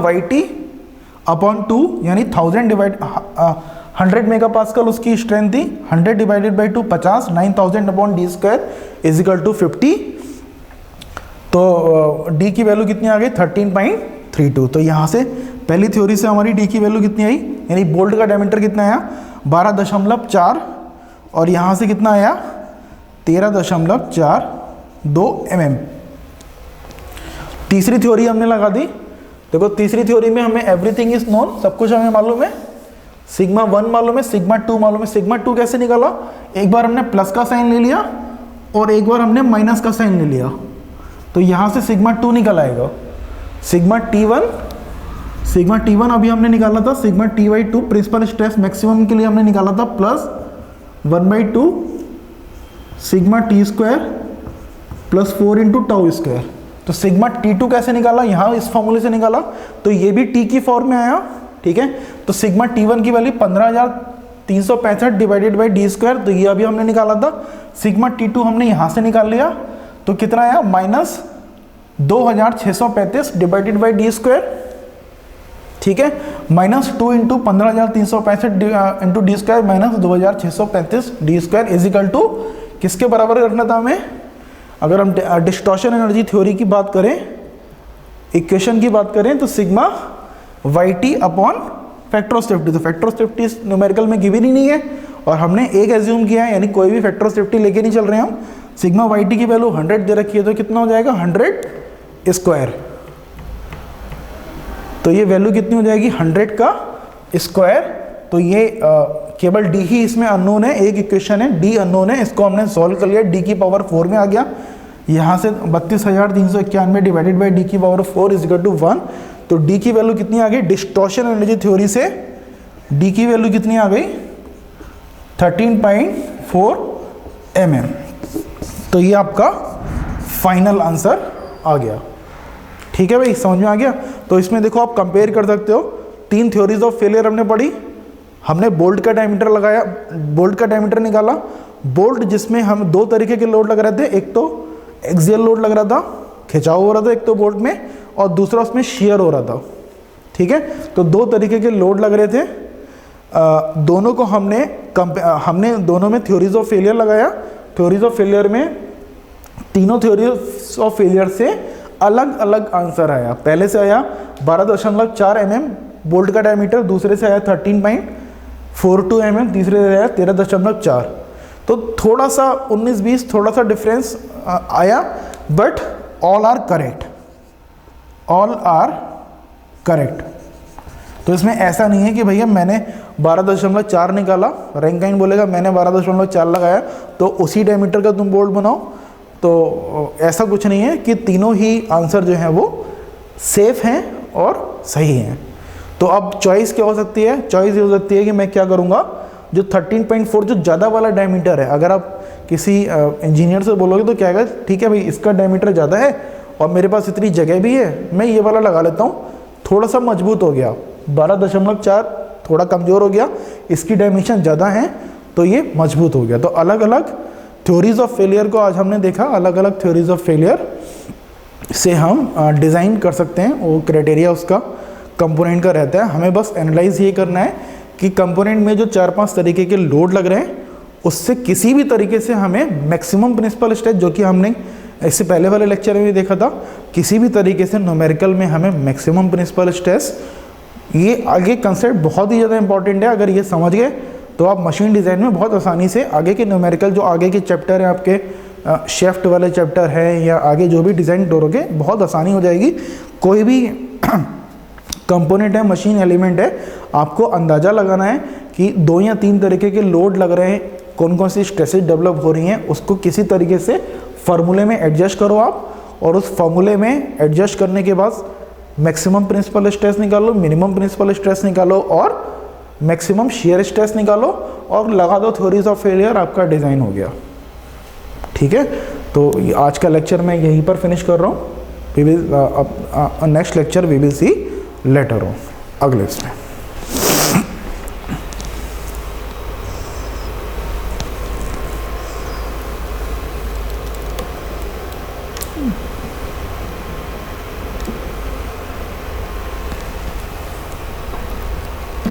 Y T upon 2 यानी 1000 divide 100 mega pascal उसकी strength थी, 100 divided by 2 50, 9000 upon d square is equal to 50। तो D की value कितनी आ गई 13.32। तो यहाँ से पहली थ्योरी से हमारी डी की वैल्यू कितनी आई, यानी बोल्ट का डायमीटर कितना आया 12.4 और यहाँ से कितना आया 13.42 mm। तीसरी थ्योरी हमने लगा दी। देखो तीसरी थ्योरी में हमें एवरीथिंग इज नोन, सब कुछ हमें मालूम है, सिग्मा 1 मालूम है, सिग्मा 2 मालूम है। सिग्मा 2 कैसे निकाला, एक बार हमने प्लस का साइन ले लिया और एक बार हमने माइनस का साइन ले लिया, तो यहाँ से सिग्मा 2 निकल आएगा। सिग्मा T1 अभी हमने निकाला था, sigma Ty2 principal stress maximum के लिए हमने निकाला था plus 1/2 sigma T² plus 4 into tau square. तो सिग्मा T2 कैसे निकाला, यहाँ इस फॉर्मूले से निकाला, तो ये भी T की फॉर्म में आया, ठीक है। तो सिग्मा T1 की value 15,365 divided by D square, तो ये अभी हमने निकाला था। सिग्मा T2 हमने यहाँ से निकाल लिया, तो कितना आया -2635 डिवाइडेड बाई डी स्क्वायर, ठीक है, -2 into 15,365 into d square minus 2635 d square is equal to किसके बराबर रखना था हमें। अगर हम डिस्टॉर्शन एनर्जी थ्योरी की बात करें, इक्वेशन की बात करें, तो sigma Y T upon factor of safety. तो फैक्टर ऑफ सेफ्टी न्यूमेरिकल में गिवन ही नहीं है और हमने एक एज्यूम किया है, यानी कोई भी फैक्टर ऑफ सेफ्टी लेके नहीं चल रहे हैं हम। सिग्मा वाई टी की वैल्यू 100 दे रखी है, तो कितना हो जाएगा 100 स्क्वायर। तो ये वैल्यू कितनी हो जाएगी 100 का स्क्वायर। तो ये केवल डी ही इसमें अननोन है, एक इक्वेशन है डी अननोन है, इसको हमने सॉल्व कर लिया, डी की पावर 4 में आ गया। यहाँ से 32,391 डिवाइडेड बाई डी की पावर 4 इज इक्वल टू 1। तो डी की वैल्यू कितनी आ गई, डिस्टॉर्शन एनर्जी थ्योरी से डी की वैल्यू कितनी आ गई 13.4 mm। तो ये आपका फाइनल आंसर आ गया, ठीक है भाई, समझ में आ गया। तो इसमें देखो आप कंपेयर कर सकते हो, 3 थ्योरीज ऑफ फेलियर हमने पढ़ी, हमने बोल्ट का डायमीटर लगाया, बोल्ट का डायमीटर निकाला, बोल्ट जिसमें हम 2 तरीके के लोड लग रहे थे, एक तो एक्सियल लोड लग रहा था, खिंचाव हो रहा था एक तो बोल्ट में, और दूसरा उसमें शियर हो रहा था, ठीक है। तो 2 तरीके के लोड लग रहे थे, दोनों को हमने दोनों में थ्योरीज ऑफ फेलियर लगाया। थ्योरीज ऑफ फेलियर में तीनों थ्योरीज ऑफ फेलियर से अलग अलग आंसर आया। पहले से आया 12.4 mm बोल्ट का डायमीटर, दूसरे से आया 13.42 mm, तीसरे से आया 13.4। तो थोड़ा सा 19-20 थोड़ा सा डिफरेंस आया, बट ऑल आर करेक्ट। तो इसमें ऐसा नहीं है कि भैया मैंने 12.4 निकाला, रैंकाइन बोलेगा मैंने 12.4 लगाया तो उसी डायमीटर का तुम बोल्ट बनाओ, तो ऐसा कुछ नहीं है कि तीनों ही आंसर जो हैं वो सेफ हैं और सही हैं। तो अब चॉइस क्या हो सकती है, चॉइस ये हो सकती है कि मैं क्या करूँगा, जो 13.4 जो ज़्यादा वाला डायमीटर है, अगर आप किसी इंजीनियर से बोलोगे तो क्या है, ठीक है भाई इसका डायमीटर ज़्यादा है और मेरे पास इतनी जगह भी है, मैं ये वाला लगा लेता हूँ, थोड़ा सा मजबूत हो गया, 12.4 थोड़ा कमज़ोर हो गया, इसकी डायमेंशन ज़्यादा है तो ये मजबूत हो गया। तो अलग अलग थ्योरीज ऑफ फेलियर को आज हमने देखा, अलग अलग थ्योरीज ऑफ फेलियर से हम डिज़ाइन कर सकते हैं, वो क्राइटेरिया उसका कंपोनेंट का रहता है। हमें बस एनालाइज ये करना है कि कंपोनेंट में जो 4-5 तरीके के लोड लग रहे हैं उससे किसी भी तरीके से हमें मैक्सिमम प्रिंसिपल स्ट्रेस, जो कि हमने इससे पहले वाले लेक्चर में भी देखा था, किसी भी तरीके से न्यूमेरिकल में हमें मैक्सिमम प्रिंसिपल स्ट्रेस, ये आगे कंसेप्ट बहुत ही ज़्यादा इंपॉर्टेंट है। अगर ये समझ गए तो आप मशीन डिज़ाइन में बहुत आसानी से आगे के न्यूमेरिकल, जो आगे के चैप्टर हैं आपके शेफ्ट वाले चैप्टर हैं या आगे जो भी डिज़ाइन करोगे, बहुत आसानी हो जाएगी। कोई भी कंपोनेंट है, मशीन एलिमेंट है, आपको अंदाज़ा लगाना है कि 2 या 3 तरीके के लोड लग रहे हैं, कौन कौन सी स्ट्रेसेस डेवलप हो रही हैं, उसको किसी तरीके से फार्मूले में एडजस्ट करो आप, और उस फार्मूले में एडजस्ट करने के बाद मैक्सिमम प्रिंसिपल स्ट्रेस निकालो, मिनिमम प्रिंसिपल स्ट्रेस निकालो और मैक्सिमम शियर स्ट्रेस निकालो और लगा दो थ्योरीज ऑफ फेलियर, आपका डिज़ाइन हो गया, ठीक है। तो आज का लेक्चर मैं यहीं पर फिनिश कर रहा हूँ। We will next lecture we will see later on अगले